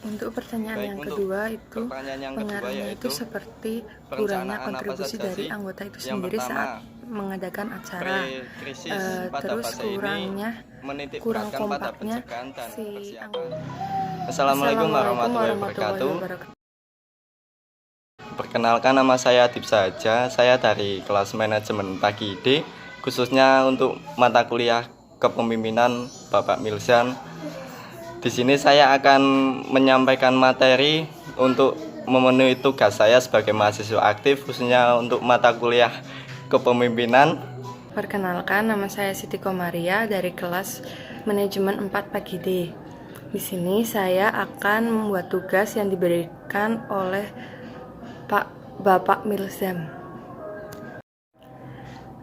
Untuk pertanyaan Baik, yang untuk kedua itu pertanyaan yang kedua pengaruhnya itu yaitu seperti kurangnya perencanaan apa kontribusi saja dari sih? anggota itu Yang sendiri saat pertama, mengadakan acara. pre-krisis pada Terus fase ini kurang menitik beratkan pada kompaknya pencegahan dan si persiapan. anggota. Assalamualaikum Assalamualaikum warahmatullahi warahmatullahi wabarakatuh. wabarakatuh. Perkenalkan, nama saya Adib Saja. Saya dari kelas manajemen pagi D, khususnya untuk mata kuliah kepemimpinan Bapak Milsan. Di sini saya akan menyampaikan materi untuk memenuhi tugas saya sebagai mahasiswa aktif, khususnya untuk mata kuliah kepemimpinan. Perkenalkan, nama saya Siti Komaria dari kelas manajemen 4 pagi D. Di sini saya akan membuat tugas yang diberikan oleh Bapak Milzam.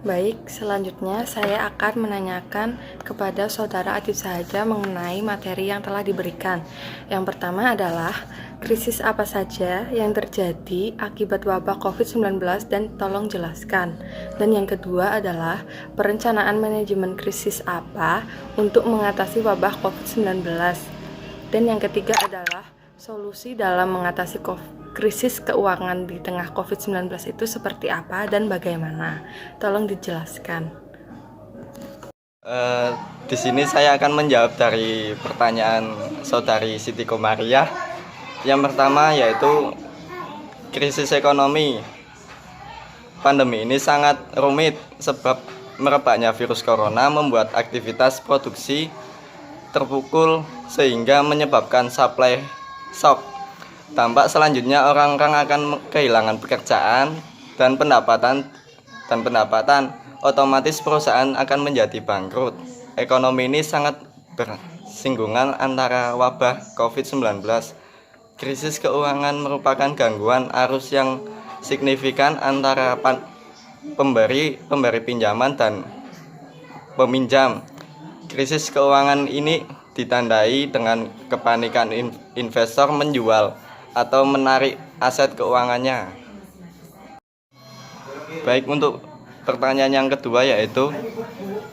Baik, selanjutnya saya akan menanyakan kepada saudara Adib Saja mengenai materi yang telah diberikan. Yang pertama adalah krisis apa saja yang terjadi akibat wabah COVID-19 dan tolong jelaskan. Dan yang kedua adalah perencanaan manajemen krisis apa untuk mengatasi wabah COVID-19. Dan yang ketiga adalah solusi dalam mengatasi krisis keuangan di tengah COVID-19 itu seperti apa dan bagaimana? Tolong dijelaskan. Di sini saya akan menjawab dari pertanyaan saudari Siti Komaria. Yang pertama yaitu krisis ekonomi. Pandemi ini sangat rumit sebab merebaknya virus corona membuat aktivitas produksi terpukul sehingga menyebabkan supply shock. Dampak selanjutnya orang-orang akan kehilangan pekerjaan dan pendapatan otomatis perusahaan akan menjadi bangkrut. Ekonomi ini sangat bersinggungan antara wabah COVID-19. Krisis keuangan merupakan gangguan arus yang signifikan antara pemberi pinjaman dan peminjam. Krisis keuangan ini ditandai dengan kepanikan investor menjual atau menarik aset keuangannya. Baik, untuk pertanyaan yang kedua yaitu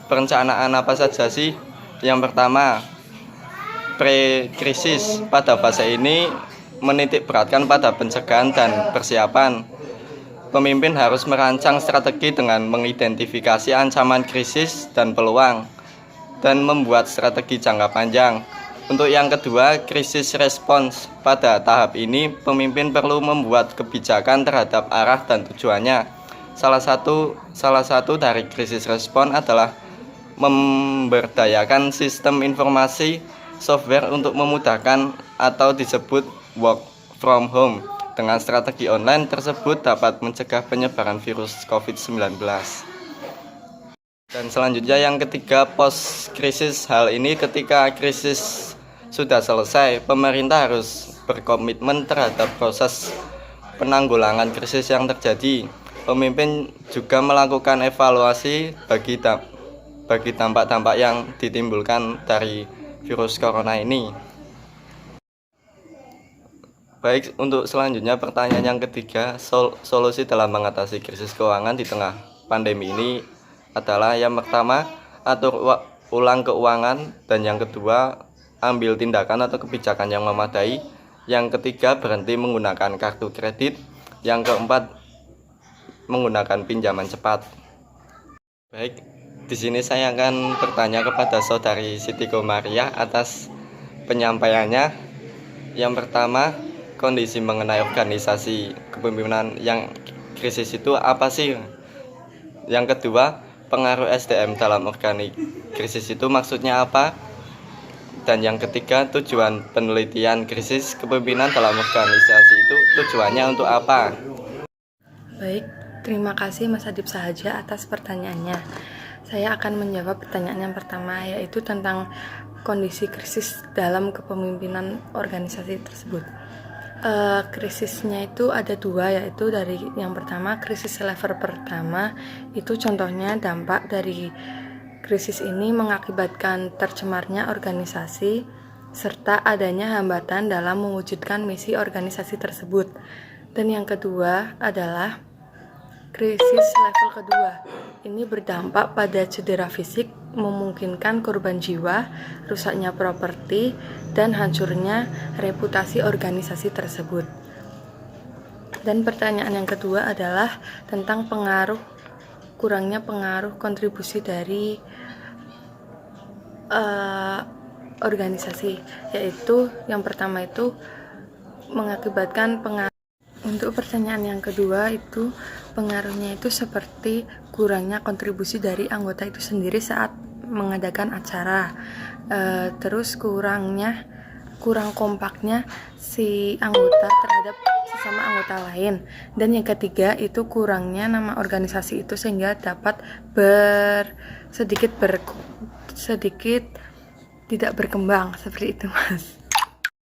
perencanaan apa saja sih? Yang pertama, pre-krisis. Pada fase ini menitik beratkan pada pencegahan dan persiapan. Pemimpin harus merancang strategi dengan mengidentifikasi ancaman krisis dan peluang dan membuat strategi jangka panjang. Untuk yang kedua, krisis respons. Pada tahap ini, pemimpin perlu membuat kebijakan terhadap arah dan tujuannya. Salah satu dari krisis respons adalah memberdayakan sistem informasi software untuk memudahkan atau disebut work from home. Dengan strategi online tersebut dapat mencegah penyebaran virus COVID-19. Dan selanjutnya yang ketiga, post krisis. Hal ini ketika krisis sudah selesai, pemerintah harus berkomitmen terhadap proses penanggulangan krisis yang terjadi. Pemimpin juga melakukan evaluasi bagi dampak-dampak yang ditimbulkan dari virus corona ini. Baik, untuk selanjutnya pertanyaan yang ketiga, solusi dalam mengatasi krisis keuangan di tengah pandemi ini adalah yang pertama, atur ulang keuangan, dan yang kedua, ambil tindakan atau kebijakan yang memadai. Yang ketiga, berhenti menggunakan kartu kredit. Yang keempat, menggunakan pinjaman cepat. Baik, di sini saya akan bertanya kepada saudari Siti Komaria atas penyampaiannya. Yang pertama, kondisi mengenai organisasi kepemimpinan yang krisis itu apa sih? Yang kedua, pengaruh SDM dalam organik krisis itu maksudnya apa? Dan yang ketiga, tujuan penelitian krisis kepemimpinan dalam organisasi itu tujuannya untuk apa? Baik, terima kasih Mas Adib Saja atas pertanyaannya. Saya akan menjawab pertanyaan yang pertama, yaitu tentang kondisi krisis dalam kepemimpinan organisasi tersebut. Krisisnya itu ada dua, yaitu dari yang pertama krisis level pertama, itu contohnya dampak dari krisis ini mengakibatkan tercemarnya organisasi serta adanya hambatan dalam mewujudkan misi organisasi tersebut. Dan yang kedua adalah Krisis level kedua ini berdampak pada cedera fisik, memungkinkan korban jiwa, rusaknya properti, dan hancurnya reputasi organisasi tersebut. Dan pertanyaan yang kedua adalah tentang kurangnya pengaruh kontribusi dari organisasi, yaitu yang pertama itu mengakibatkan pengaruh. Untuk pertanyaan yang kedua itu pengaruhnya itu seperti kurangnya kontribusi dari anggota itu sendiri saat mengadakan acara, terus kurang kompaknya si anggota terhadap sesama anggota lain, dan yang ketiga itu kurangnya nama organisasi itu sehingga dapat sedikit tidak berkembang, seperti itu Mas.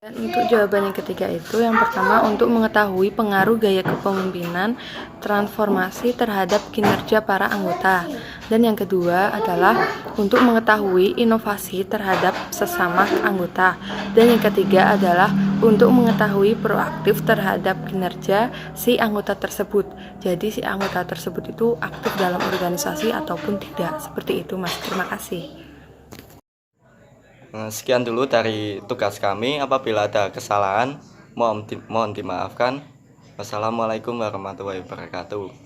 Dan untuk jawaban yang ketiga itu yang pertama untuk mengetahui pengaruh gaya kepemimpinan transformasi terhadap kinerja para anggota, dan yang kedua adalah untuk mengetahui inovasi terhadap sesama anggota, dan yang ketiga adalah untuk mengetahui proaktif terhadap kinerja si anggota tersebut. Jadi si anggota tersebut itu aktif dalam organisasi ataupun tidak, seperti itu Mas. Terima kasih. Sekian dulu dari tugas kami. Apabila ada kesalahan, mohon dimaafkan. Wassalamualaikum warahmatullahi wabarakatuh.